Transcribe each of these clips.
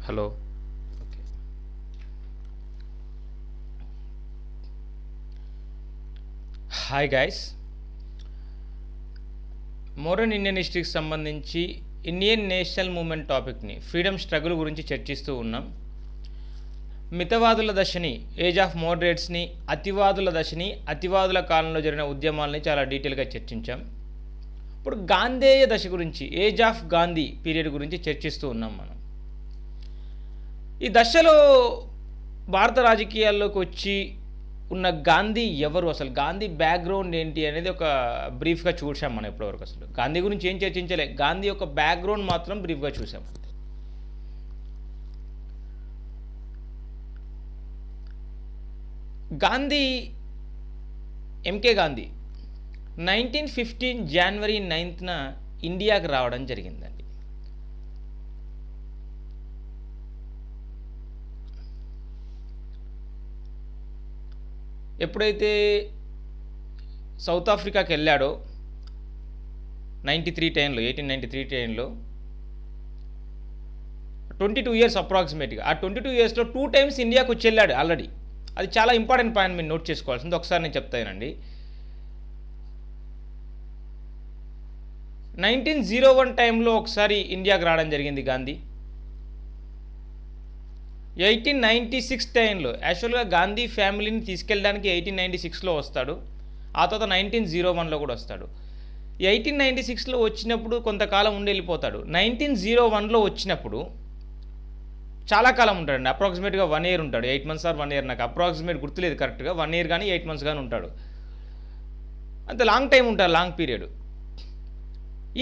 Hello. Okay. Hi guys. Modern Indian హిస్టరీకి సంబంధించి Indian national movement టాపిక్ని ఫ్రీడమ్ స్ట్రగుల్ గురించి చర్చిస్తూ ఉన్నాం. మితవాదుల దశని, ఏజ్ ఆఫ్ మోడరేట్స్ని, అతివాదుల దశని, అతివాదుల కాలంలో జరిగిన ఉద్యమాలని చాలా డీటెయిల్గా చర్చించాం. ఇప్పుడు గాంధేయ దశ గురించి, ఏజ్ ఆఫ్ గాంధీ పీరియడ్ గురించి చర్చిస్తూ ఉన్నాం మనం. ఈ దశలో భారత రాజకీయాల్లోకి వచ్చి ఉన్న గాంధీ ఎవరు, అసలు గాంధీ బ్యాక్గ్రౌండ్ ఏంటి అనేది ఒక బ్రీఫ్గా చూసాం మనం ఇప్పటివరకు. అసలు గాంధీ గురించి ఏం చర్చించలే, గాంధీ యొక్క బ్యాక్గ్రౌండ్ మాత్రం బ్రీఫ్గా చూసాం. గాంధీ, ఎంకే గాంధీ 1915 జనవరి 9న ఇండియాకి రావడం జరిగిందండి. ఎప్పుడైతే సౌత్ ఆఫ్రికాకి వెళ్ళాడో 1893 టైంలో 22 ఇయర్స్ అప్రాక్సిమేట్గా. ఆ 22 ఇయర్స్లో 2 టైమ్స్ ఇండియాకి వచ్చి వెళ్ళాడు ఆల్రెడీ. అది చాలా ఇంపార్టెంట్ పాయింట్, మీరు నోట్ చేసుకోవాల్సింది. ఒకసారి నేను చెప్తానండి. 1901 టైంలో ఒకసారి ఇండియాకి రావడం జరిగింది గాంధీ. 1896 టైంలో యాక్చువల్గా గాంధీ ఫ్యామిలీని తీసుకెళ్ళడానికి 1896లో వస్తాడు. ఆ తర్వాత 1901లో కూడా వస్తాడు. 1896లో వచ్చినప్పుడు కొంతకాలం ఉండి వెళ్ళిపోతాడు. 1901లో వచ్చినప్పుడు చాలా కాలం ఉంటాడండి. అప్రాక్సిమేట్గా 1 ఇయర్ ఉంటాడు. 8 months ఆర్ 1 ఇయర్, నాకు అప్రాక్సిమేట్ గుర్తులేదు కరెక్ట్గా. 1 ఇయర్ కానీ 8 months కానీ ఉంటాడు. అంత లాంగ్ టైం ఉంటారు, లాంగ్ పీరియడ్.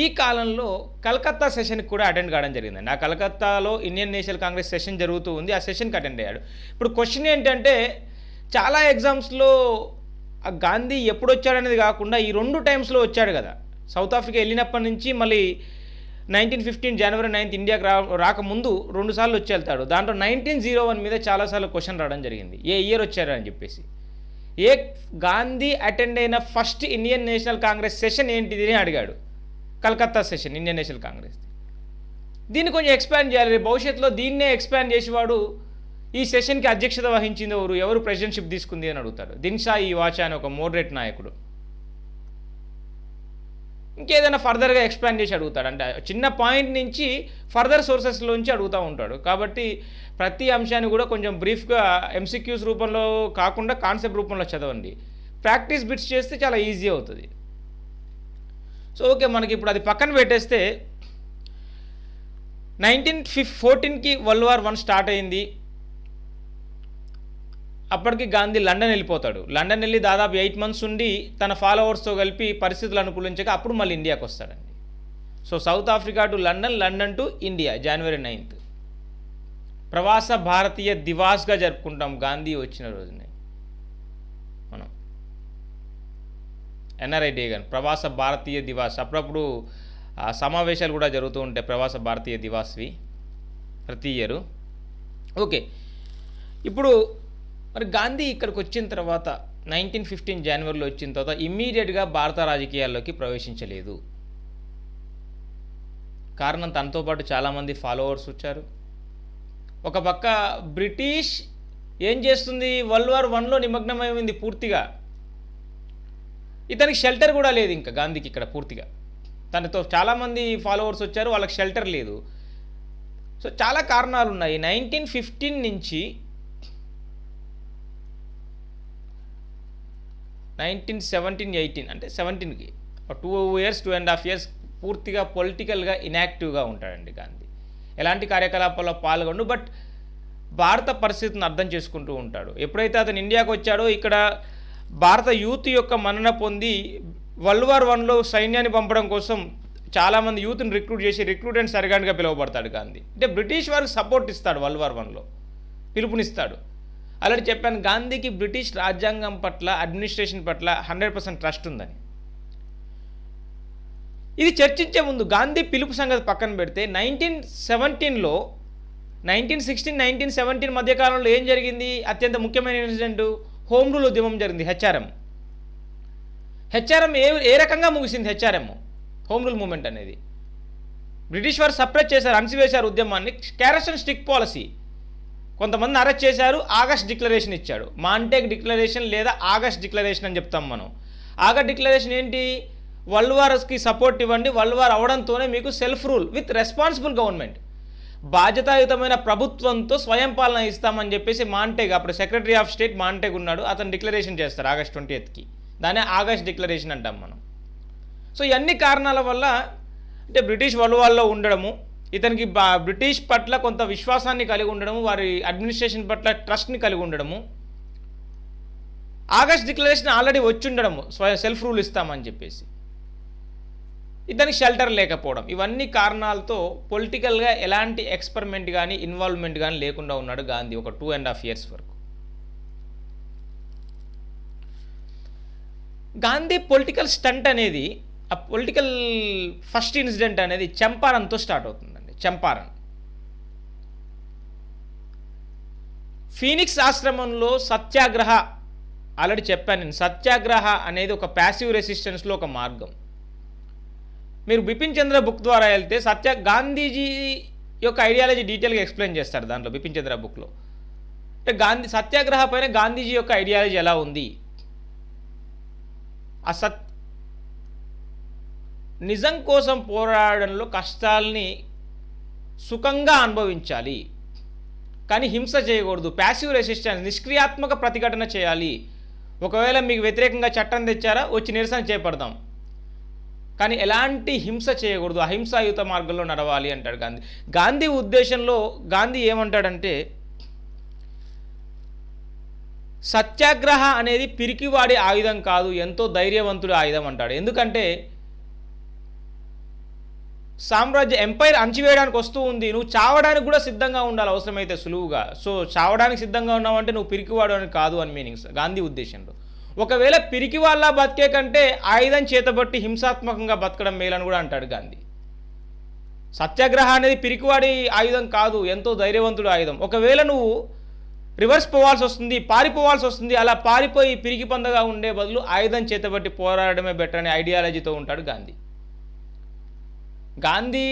ఈ కాలంలో కలకత్తా సెషన్కి కూడా అటెండ్ కావడం జరిగిందండి. ఆ కలకత్తాలో ఇండియన్ నేషనల్ కాంగ్రెస్ సెషన్ జరుగుతూ ఉంది. ఆ సెషన్కి అటెండ్ అయ్యాడు. ఇప్పుడు క్వశ్చన్ ఏంటంటే, చాలా ఎగ్జామ్స్లో ఆ గాంధీ ఎప్పుడు వచ్చాడనేది కాకుండా ఈ 2 టైమ్స్లో వచ్చాడు కదా. సౌత్ ఆఫ్రికా వెళ్ళినప్పటి నుంచి మళ్ళీ 1915 జనవరి 9 ఇండియాకి రాకముందు 2 సార్లు వచ్చి వెళ్తాడు. దాంట్లో 1901 మీద చాలాసార్లు క్వశ్చన్ రావడం జరిగింది, ఏ ఇయర్ వచ్చాడు అని చెప్పేసి. గాంధీ అటెండ్ అయిన first Indian national Congress session ఏంటిది అని అడిగాడు. Calcutta session, Indian national Congress. దీన్ని కొంచెం ఎక్స్పాండ్ చేయాలి. భవిష్యత్తులో దీన్నే ఎక్స్పాండ్ చేసేవాడు, ఈ సెషన్కి అధ్యక్షత వహించింది ఎవరు ప్రెసిడెంట్షిప్ తీసుకుంది అని అడుగుతాడు. దిన్షా ఈ వాచా అని ఒక మోడరేట్ నాయకుడు. ఇంకేదైనా ఫర్దర్గా ఎక్స్పాండ్ చేసి అడుగుతాడు. అంటే చిన్న పాయింట్ నుంచి ఫర్దర్ సోర్సెస్లోంచి అడుగుతూ ఉంటాడు. కాబట్టి ప్రతి అంశాన్ని కూడా కొంచెం బ్రీఫ్గా ఎంసీక్యూస్ రూపంలో కాకుండా కాన్సెప్ట్ రూపంలో చదవండి. ప్రాక్టీస్ బిట్స్ చేస్తే చాలా ఈజీ అవుతుంది. సో ఓకే, మనకి ఇప్పుడు అది పక్కన పెట్టేస్తే 1914కి వరల్డ్ వార్ 1 స్టార్ట్ అయింది. అప్పటికి గాంధీ లండన్ వెళ్ళిపోతాడు. లండన్ వెళ్ళి దాదాపు 8 months ఉండి తన ఫాలోవర్స్తో కలిపి పరిస్థితులు అనుకూలించక అప్పుడు మళ్ళీ ఇండియాకి వస్తాడండి. So South Africa to London, London to India, జనవరి 9th ప్రవాస భారతీయ దివాస్గా జరుపుకుంటాం గాంధీ వచ్చిన రోజుని మనం. ఎన్ఆర్ఐ డే కానీ ప్రవాస భారతీయ దివాస్. అప్పుడప్పుడు సమావేశాలు కూడా జరుగుతూ ఉంటాయి ప్రవాస భారతీయ దివాస్వి ప్రతి ఇయరు. ఓకే, ఇప్పుడు మరి గాంధీ ఇక్కడికి వచ్చిన తర్వాత 1915 జనవరిలో వచ్చిన తర్వాత ఇమ్మీడియట్గా భారత రాజకీయాల్లోకి ప్రవేశించలేదు. కారణం, తనతో పాటు చాలామంది ఫాలోవర్స్ వచ్చారు. ఒక పక్క బ్రిటిష్ ఏం చేస్తుంది, వరల్డ్ వార్ 1లో నిమగ్నమైంది పూర్తిగా. ఇతనికి షెల్టర్ కూడా లేదు ఇంకా గాంధీకి ఇక్కడ పూర్తిగా. తనతో చాలామంది ఫాలోవర్స్ వచ్చారు, వాళ్ళకి షెల్టర్ లేదు. సో చాలా కారణాలు ఉన్నాయి. 1915 నుంచి 1917-18 అంటే 17కి 2.5 years పూర్తిగా పొలిటికల్గా ఇన్యాక్టివ్గా ఉంటాడండి గాంధీ. ఎలాంటి కార్యకలాపాల్లో పాల్గొండు, బట్ భారత పరిస్థితిని అర్థం చేసుకుంటూ ఉంటాడు. ఎప్పుడైతే అతను ఇండియాకు వచ్చాడో ఇక్కడ భారత యూత్ యొక్క మన్నన పొంది వరల్డ్ వార్ 1లో సైన్యాన్ని పంపడం కోసం చాలామంది యూత్ని రిక్రూట్ చేసి రిక్రూట్ అండ్ సర్గాన్గా పిలువబడతాడు గాంధీ. అంటే బ్రిటిష్ వారికి సపోర్ట్ ఇస్తాడు, వరల్డ్ వార్ 1లో పిలుపునిస్తాడు. అలాంటి చెప్పాను, గాంధీకి బ్రిటిష్ రాజ్యాంగం పట్ల, అడ్మినిస్ట్రేషన్ పట్ల 100% ట్రస్ట్ ఉందని. ఇది చర్చించే ముందు గాంధీ పిలుపు సంగతి పక్కన పెడితే 1917లో 1916, 1917 మధ్యకాలంలో ఏం జరిగింది? అత్యంత ముఖ్యమైన ఇన్సిడెంట్ హోమ్ రూల్ ఉద్యమం జరిగింది. హెచ్ఆర్ఎం ఏ రకంగా ముగిసింది? హెచ్ఆర్ఎం హోమ్ రూల్ మూమెంట్ అనేది బ్రిటిష్ వారు సప్రెస్ చేశారు, అణిచివేశారు ఉద్యమాన్ని. క్యారెక్షన్ స్టిక్ పాలసీ, కొంతమంది అరెస్ట్ చేశారు, ఆగస్ట్ డిక్లరేషన్ ఇచ్చాడు. మాంటేగ్ డిక్లరేషన్ లేదా ఆగస్ట్ డిక్లరేషన్ అని చెప్తాం మనం. ఆగస్ట్ డిక్లరేషన్ ఏంటి? వరల్డ్ వార్కి సపోర్ట్ ఇవ్వండి, వరల్డ్ వార్ అవడంతోనే మీకు self rule with responsible government, బాధ్యతాయుతమైన ప్రభుత్వంతో స్వయం పాలన ఇస్తామని చెప్పేసి మాంటేగ్, అప్పుడు సెక్రటరీ ఆఫ్ స్టేట్ మాంటేగ్ ఉన్నాడు, అతను డిక్లరేషన్ చేస్తారు ఆగస్ట్ 20కి. దాన్ని ఆగస్ట్ డిక్లరేషన్ అంటాం మనం. సో ఇవన్నీ కారణాల వల్ల, అంటే బ్రిటిష్ వరల్డ్ వార్లో ఉండడము, ఇతనికి బ్రిటిష్ పట్ల కొంత విశ్వాసాన్ని కలిగి ఉండడము, వారి అడ్మినిస్ట్రేషన్ పట్ల ట్రస్ట్ని కలిగి ఉండడము, ఆగస్ట్ డిక్లరేషన్ ఆల్రెడీ వచ్చి ఉండడము, సెల్ఫ్ రూల్ ఇస్తామని చెప్పేసి, ఇతనికి షెల్టర్ లేకపోవడం, ఇవన్నీ కారణాలతో పొలిటికల్గా ఎలాంటి ఎక్స్పెరిమెంట్ కానీ ఇన్వాల్వ్మెంట్ కానీ లేకుండా ఉన్నాడు గాంధీ ఒక 2.5 years వరకు. గాంధీ పొలిటికల్ స్టంట్ అనేది, ఆ పొలిటికల్ ఫస్ట్ ఇన్సిడెంట్ అనేది చంపారన్తో స్టార్ట్ అవుతుందండి. చంపారన్ ఫీనిక్స్ ఆశ్రమంలో సత్యాగ్రహ, ఆల్రెడీ చెప్పాను నేను, సత్యాగ్రహ అనేది ఒక ప్యాసివ్ రెసిస్టెన్స్లో ఒక మార్గం. మీరు బిపిన్ చంద్ర బుక్ ద్వారా వెళ్తే గాంధీజీ యొక్క ఐడియాలజీ డీటెయిల్గా ఎక్స్ప్లెయిన్ చేస్తారు దాంట్లో, బిపిన్ చంద్ర బుక్లో. అంటే సత్యాగ్రహ పైన గాంధీజీ యొక్క ఐడియాలజీ ఎలా ఉంది, ఆ నిజం కోసం పోరాడంలో కష్టాల్ని సుఖంగా అనుభవించాలి, కానీ హింస చేయకూడదు, ప్యాసివ్ రెసిస్టెన్స్, నిష్క్రియాత్మక ప్రతిఘటన చేయాలి. ఒకవేళ మీకు వ్యతిరేకంగా చట్టం తెచ్చారా, వచ్చి నిరసన చేపడదాం, కానీ ఎలాంటి హింస చేయకూడదు, అహింసాయుత మార్గంలో నడవాలి అంటాడు గాంధీ. గాంధీ ఉద్దేశంలో గాంధీ ఏమంటాడంటే, సత్యాగ్రహ అనేది పిరికివాడి ఆయుధం కాదు, ఎంతో ధైర్యవంతుడి ఆయుధం అంటాడు. ఎందుకంటే ఎంపైర్ అణచివేయడానికి వస్తూ ఉంది, నువ్వు చావడానికి కూడా సిద్ధంగా ఉండాలి అవసరమైతే సులువుగా. సో చావడానికి సిద్ధంగా ఉన్నావంటే నువ్వు పిరికివాడు అని కాదు అని మీనింగ్స్ గాంధీ ఉద్దేశంలో. ఒకవేళ పిరికి వాళ్ళ బతికే కంటే ఆయుధం చేతబట్టి హింసాత్మకంగా బతకడం మేలని కూడా అంటాడు గాంధీ. సత్యాగ్రహ అనేది పిరికివాడి ఆయుధం కాదు, ఎంతో ధైర్యవంతుడు ఆయుధం. ఒకవేళ నువ్వు రివర్స్ పోవాల్సి వస్తుంది, పారిపోవాల్సి వస్తుంది, అలా పారిపోయి పిరికి పందగా ఉండే బదులు ఆయుధం చేతబట్టి పోరాడమే బెటర్ అనే ఐడియాలజీతో ఉంటాడు గాంధీ. గాంధీ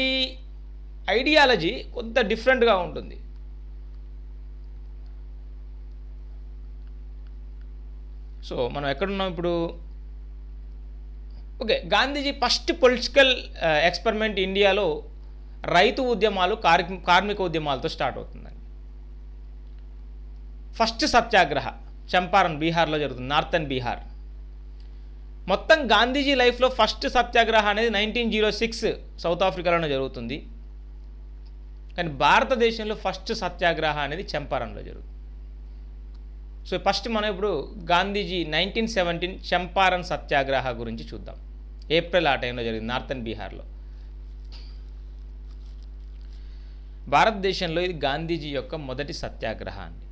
ఐడియాలజీ కొంత డిఫరెంట్గా ఉంటుంది. సో మనం ఎక్కడున్నాం ఇప్పుడు? Okay, Gandhiji first political experiment ఇండియాలో రైతు ఉద్యమాలు, కార్మిక ఉద్యమాలతో స్టార్ట్ అవుతుందండి. ఫస్ట్ సత్యాగ్రహ చంపారన్, బీహార్లో జరుగుతుంది, నార్థన్ బీహార్. మొత్తం గాంధీజీ లైఫ్లో ఫస్ట్ సత్యాగ్రహ అనేది 1906 సౌత్ ఆఫ్రికాలోనే జరుగుతుంది. కానీ భారతదేశంలో ఫస్ట్ సత్యాగ్రహ అనేది చంపారన్లో జరుగుతుంది. సో ఫస్ట్ మనం ఇప్పుడు గాంధీజీ 1917 చంపారన్ సత్యాగ్రహ గురించి చూద్దాం. ఏప్రిల్ ఆ టైంలో జరిగింది నార్థన్ బీహార్లో. భారతదేశంలో ఇది గాంధీజీ యొక్క మొదటి సత్యాగ్రహ అండి.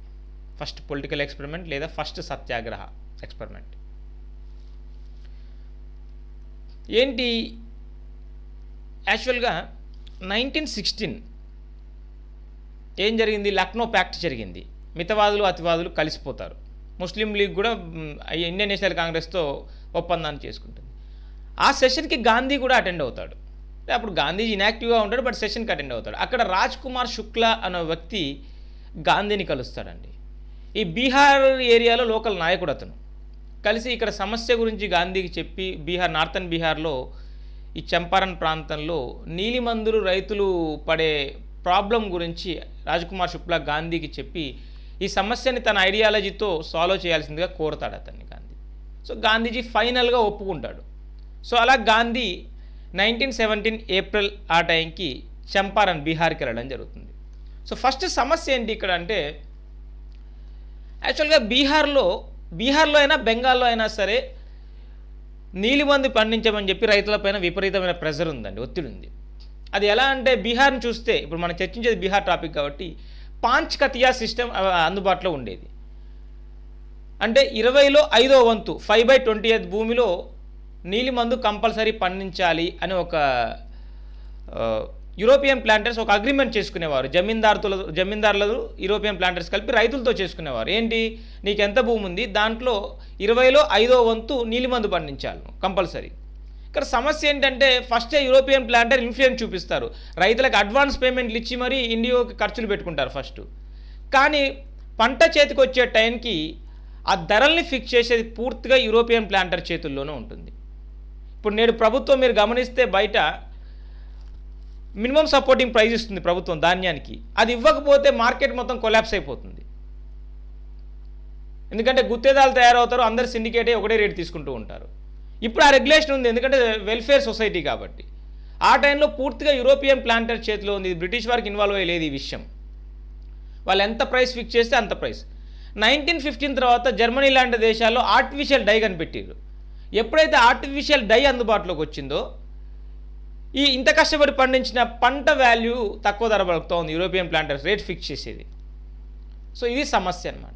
ఫస్ట్ పొలిటికల్ ఎక్స్పెరిమెంట్ లేదా ఫస్ట్ సత్యాగ్రహ ఎక్స్పెరిమెంట్. ఏంటి యాక్చువల్గా 1916 ఏం జరిగింది? లక్నో ప్యాక్ట్ జరిగింది. మితవాదులు అతివాదులు కలిసిపోతారు. ముస్లిం లీగ్ కూడా ఇండియన్ నేషనల్ కాంగ్రెస్తో ఒప్పందాన్ని చేసుకుంటుంది. ఆ సెషన్కి గాంధీ కూడా అటెండ్ అవుతాడు. అప్పుడు గాంధీజీ ఇన్యాక్టివ్గా ఉంటాడు, బట్ సెషన్కి అటెండ్ అవుతాడు. అక్కడ రాజ్ కుమార్ శుక్లా అనే వ్యక్తి గాంధీని కలుస్తాడండి. ఈ బీహార్ ఏరియాలో లోకల్ నాయకుడు అతను. కలిసి ఇక్కడ సమస్య గురించి గాంధీకి చెప్పి, నార్థన్ బీహార్లో ఈ చంపారన్ ప్రాంతంలో నీలిమందులు రైతులు పడే ప్రాబ్లం గురించి రాజ్కుమార్ శుక్లా గాంధీకి చెప్పి ఈ సమస్యని తన ఐడియాలజీతో సాల్వ్ చేయాల్సిందిగా కోరుతాడు అతన్ని గాంధీ. సో గాంధీజీ ఫైనల్గా ఒప్పుకుంటాడు. సో అలా గాంధీ 1917 ఏప్రిల్ ఆ టైంకి చంపారన్ బీహార్కి వెళ్ళడం జరుగుతుంది. సో ఫస్ట్ సమస్య ఏంటి ఇక్కడ అంటే, యాక్చువల్గా బీహార్లో అయినా బెంగాల్లో అయినా సరే నీలిమందు పండించమని చెప్పి రైతులపైన విపరీతమైన ప్రెజర్ ఉందండి, ఒత్తిడి ఉంది. అది ఎలా అంటే, బీహార్ని చూస్తే ఇప్పుడు మనం చర్చించేది బీహార్ టాపిక్ కాబట్టి పాంచ్ కతియా సిస్టమ్ అందుబాటులో ఉండేది. అంటే 20లో 5వ వంతు 5/20 భూమిలో నీలిమందు కంపల్సరీ పండించాలి అని ఒక యూరోపియన్ ప్లాంటర్స్ ఒక అగ్రిమెంట్ చేసుకునేవారు. జమీందారులు యూరోపియన్ ప్లాంటర్స్ కలిపి రైతులతో చేసుకునేవారు. ఏంటి, నీకు ఎంత భూమి ఉంది, దాంట్లో 20లో 5వ వంతు నీలిమందు పండించాలి కంపల్సరీ. ఇక్కడ సమస్య ఏంటంటే ఫస్టే యూరోపియన్ ప్లాంటర్ ఇన్ఫ్లుయెన్స్ చూపిస్తారు, రైతులకు అడ్వాన్స్ పేమెంట్లు ఇచ్చి మరీ ఇండియాకి ఖర్చులు పెట్టుకుంటారు ఫస్ట్. కానీ పంట చేతికి వచ్చే టైంకి ఆ ధరల్ని ఫిక్స్ చేసేది పూర్తిగా యూరోపియన్ ప్లాంటర్ చేతుల్లోనే ఉంటుంది. ఇప్పుడు నేడు ప్రభుత్వం మీరు గమనిస్తే బయట మినిమం సపోర్టింగ్ ప్రైస్ ఇస్తుంది ప్రభుత్వం ధాన్యానికి, అది ఇవ్వకపోతే మార్కెట్ మొత్తం కొలాప్స్ అయిపోతుంది. ఎందుకంటే గుత్తేదాలు తయారవుతారు, అందరు సిండికేటే ఒకటే రేటు తీసుకుంటూ ఉంటారు. ఇప్పుడు ఆ రెగ్యులేషన్ ఉంది, ఎందుకంటే వెల్ఫేర్ సొసైటీ కాబట్టి. ఆ టైంలో పూర్తిగా యూరోపియన్ ప్లాంటర్ చేతిలో ఉంది, బ్రిటిష్ వారికి ఇన్వాల్వ్ అయ్యలేదు ఈ విషయం. వాళ్ళు ఎంత ప్రైస్ ఫిక్స్ చేస్తే అంత ప్రైస్. 1915 తర్వాత జర్మనీ లాంటి దేశాల్లో ఆర్టిఫిషియల్ డై కనిపెట్టారు. ఎప్పుడైతే ఆర్టిఫిషియల్ డై అందుబాటులోకి వచ్చిందో ఈ ఇంత కష్టపడి పండించిన పంట వాల్యూ తక్కువ ధర పలుకుతూ ఉంది యూరోపియన్ ప్లాంటర్స్ రేట్ ఫిక్స్ చేసేది. సో ఇది సమస్య అన్నమాట.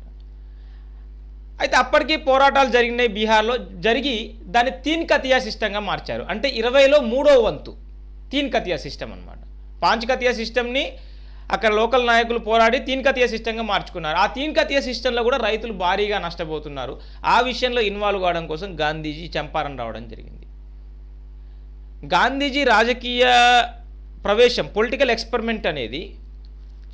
అయితే అప్పటికీ పోరాటాలు జరిగినాయి బీహార్లో, జరిగి దాన్ని తీన్ కతియా సిస్టంగా మార్చారు. అంటే 20లో 3వ వంతు తీన్ కతియా సిస్టమ్ అనమాట. పాంచ్ కతియా సిస్టమ్ని అక్కడ లోకల్ నాయకులు పోరాడి తీన్ కతియా సిస్టంగా మార్చుకున్నారు. ఆ తీన్ కతియా సిస్టంలో కూడా రైతులు భారీగా నష్టపోతున్నారు. ఆ విషయంలో ఇన్వాల్వ్ కావడం కోసం గాంధీజీ చంపారన్ రావడం జరిగింది. గాంధీజీ రాజకీయ ప్రవేశం, పొలిటికల్ ఎక్స్పెరిమెంట్ అనేది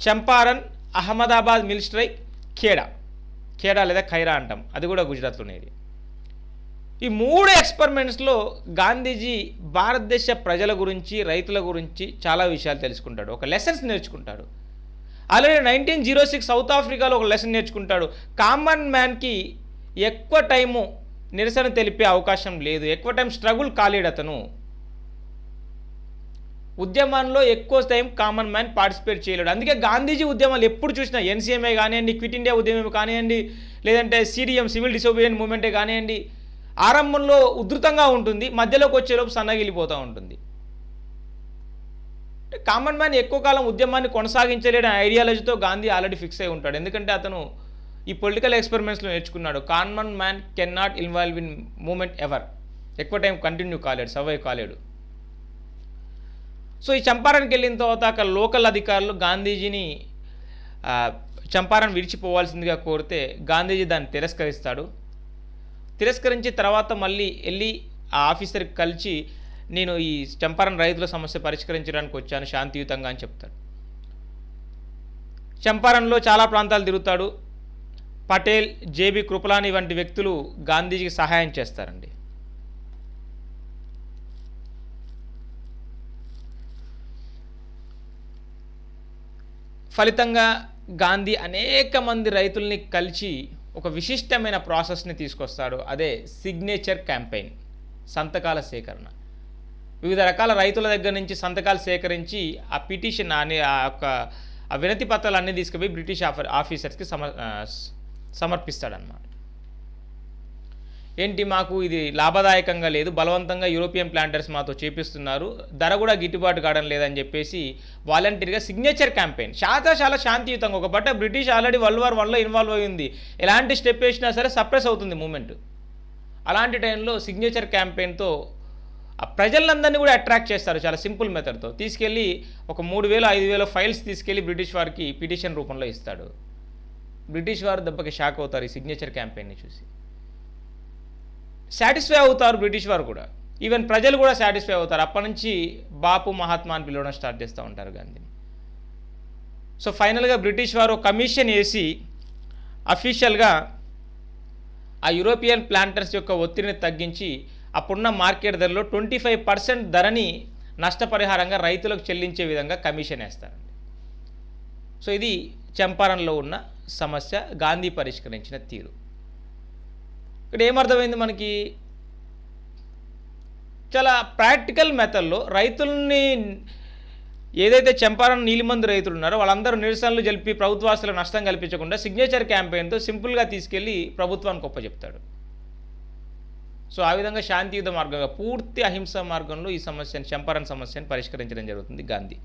చంపారన్, అహ్మదాబాద్ మిల్ స్ట్రైక్, ఖేడా లేదా ఖైరా అంటాం, అది కూడా గుజరాత్లోనేది. ఈ 3 ఎక్స్పెరిమెంట్స్లో గాంధీజీ భారతదేశ ప్రజల గురించి, రైతుల గురించి చాలా విషయాలు తెలుసుకుంటాడు, ఒక లెసన్స్ నేర్చుకుంటాడు. ఆల్రెడీ 1906 సౌత్ ఆఫ్రికాలో ఒక లెసన్ నేర్చుకుంటాడు. కామన్ మ్యాన్కి ఎక్కువ టైము నిరసన తెలిపే అవకాశం లేదు, ఎక్కువ టైం స్ట్రగుల్ కాలేడు అతను. ఉద్యమాల్లో ఎక్కువ టైం కామన్ మ్యాన్ పార్టిసిపేట్ చేయలేడు. అందుకే గాంధీజీ ఉద్యమాలు ఎప్పుడు చూసినా, ఎన్సీఎంఏ కానివ్వండి, క్విట్ ఇండియా ఉద్యమం కానివ్వండి, లేదంటే సిడిఎం సివిల్ డిసోబీడియెంట్ మూవ్మెంటే కానివ్వండి, ఆరంభంలో ఉధృతంగా ఉంటుంది, మధ్యలోకి వచ్చేలోపు సన్నగిలిపోతూ ఉంటుంది. కామన్ మ్యాన్ ఎక్కువ కాలం ఉద్యమాన్ని కొనసాగించలేని ఐడియాలజీతో గాంధీ ఆల్రెడీ ఫిక్స్ అయి ఉంటాడు. ఎందుకంటే అతను ఈ పొలిటికల్ ఎక్స్పెరిమెంట్స్లో నేర్చుకున్నాడు, common man can not involve in movement ever, ఎక్కువ టైం కంటిన్యూ కాలేడు, సర్వైవ్ కాలేడు. సో ఈ చంపారన్కి వెళ్ళిన తర్వాత అక్కడ లోకల్ అధికారులు గాంధీజీని చంపారన్ విడిచిపోవాల్సిందిగా కోరితే గాంధీజీ దాన్ని తిరస్కరిస్తాడు. తిరస్కరించి తర్వాత మళ్ళీ వెళ్ళి ఆ ఆఫీసర్కి కలిసి నేను ఈ చంపారన్ రైతుల సమస్య పరిష్కరించడానికి వచ్చాను శాంతియుతంగా అని చెప్తాడు. చంపారన్లో చాలా ప్రాంతాలు తిరుగుతాడు. పటేల్, జేబీ కృపలాని వంటి వ్యక్తులు గాంధీజీకి సహాయం చేస్తారండి. ఫలితంగా గాంధీ అనేక మంది రైతుల్ని కలిసి ఒక విశిష్టమైన ప్రాసెస్ని తీసుకొస్తాడు. అదే సిగ్నేచర్ క్యాంపెయిన్, సంతకాల సేకరణ. వివిధ రకాల రైతుల దగ్గర నుంచి సంతకాలు సేకరించి ఆ పిటిషన్ అనే ఆ వినతి పత్రాలు అన్నీ తీసుకుపోయి బ్రిటిష్ ఆఫీసర్స్కి సమర్పిస్తాడనమాట. ఏంటి, మాకు ఇది లాభదాయకంగా లేదు, బలవంతంగా యూరోపియన్ ప్లాంటర్స్ మాతో చేపిస్తున్నారు, ధర కూడా గిట్టుబాటు కావడం లేదని చెప్పేసి వాలంటీర్గా సిగ్నేచర్ క్యాంపెయిన్ చాలా శాంతియుతంగా. ఒక పట్ట బ్రిటిష్ ఆల్రెడీ వరల్డ్ వార్ 1లో ఇన్వాల్వ్ అయ్యింది, ఎలాంటి స్టెప్ వేసినా సరే సప్రెస్ అవుతుంది మూమెంట్. అలాంటి టైంలో సిగ్నేచర్ క్యాంపెయిన్తో ఆ ప్రజలందరినీ కూడా అట్రాక్ట్ చేస్తారు చాలా సింపుల్ మెథడ్తో. తీసుకెళ్ళి ఒక 3000-5000 ఫైల్స్ తీసుకెళ్ళి బ్రిటిష్ వారికి పిటిషన్ రూపంలో ఇస్తాడు. బ్రిటిష్ వారు దెబ్బకి షాక్ అవుతారు ఈ సిగ్నేచర్ క్యాంపెయిన్ని చూసి. సాటిస్ఫై అవుతారు బ్రిటిష్ వారు కూడా, ఈవెన్ ప్రజలు కూడా సాటిస్ఫై అవుతారు. అప్పటి నుంచి బాపు మహాత్మా అని పిలవడం స్టార్ట్ చేస్తూ ఉంటారు గాంధీని. సో ఫైనల్గా బ్రిటిష్ వారు కమిషన్ వేసి అఫీషియల్గా ఆ యూరోపియన్ ప్లాంటర్స్ యొక్క ఒత్తిడిని తగ్గించి అప్పుడున్న మార్కెట్ ధరలో 25% ధరని నష్టపరిహారంగా రైతులకు చెల్లించే విధంగా కమిషన్ వేస్తారండి. సో ఇది చంపారన్లో ఉన్న సమస్య, గాంధీ పరిష్కరించిన తీరు. ఇక్కడ ఏమర్థమైంది మనకి, చాలా ప్రాక్టికల్ మెథడ్లో రైతుల్ని, ఏదైతే చంపారన్ నీలిమందు రైతులు ఉన్నారో వాళ్ళందరూ నిరసనలు జరిపి ప్రభుత్వాస్తులకు నష్టం కల్పించకుండా సిగ్నేచర్ క్యాంపెయిన్తో సింపుల్గా తీసుకెళ్ళి ప్రభుత్వానికి ఒప్పచెప్తాడు. సో ఆ విధంగా శాంతియుత మార్గంగా, పూర్తి అహింస మార్గంలో ఈ సమస్యను, చంపారన్ సమస్యను పరిష్కరించడం జరుగుతుంది గాంధీ.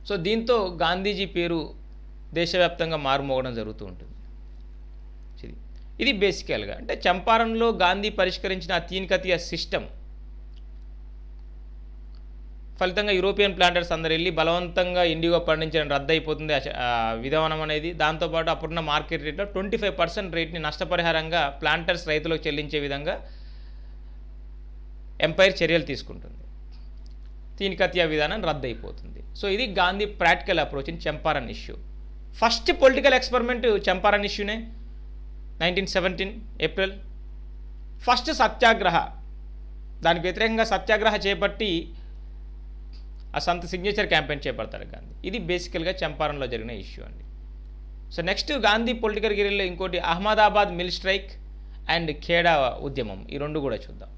సో దీంతో గాంధీజీ పేరు దేశవ్యాప్తంగా మారుమోగడం జరుగుతూ ఉంటుంది. ఇది బేసికల్గా అంటే చంపారన్లో గాంధీ పరిష్కరించిన ఆ తీన్ కతియా సిస్టమ్ ఫలితంగా యూరోపియన్ ప్లాంటర్స్ అందరు వెళ్ళి బలవంతంగా ఇండిగో పండించడం రద్దయిపోతుంది విధానం అనేది. దాంతోపాటు అప్పుడున్న మార్కెట్ రేట్లో 25% రేట్ని నష్టపరిహారంగా ప్లాంటర్స్ రైతులకు చెల్లించే విధంగా ఎంపైర్ చర్యలు తీసుకుంటుంది. తీన్ కతియా విధానం రద్దయిపోతుంది. సో ఇది Gandhi practical approach in Champaran issue. First political experiment Champaran ఇష్యూనే 1917 ఏప్రిల్. ఫస్ట్ సత్యాగ్రహ, దానికి వ్యతిరేకంగా సత్యాగ్రహ చేపట్టి ఆ సంత సిగ్నేచర్ క్యాంపెయిన్ చేపడతారు గాంధీ. ఇది బేసికల్గా చంపారన్లో జరిగిన ఇష్యూ అండి. సో నెక్స్ట్ గాంధీ పొలిటికల్ కెరీర్లో ఇంకోటి Ahmedabad mill strike and Kheda ఉద్యమం, ఈ రెండు కూడా చూద్దాం.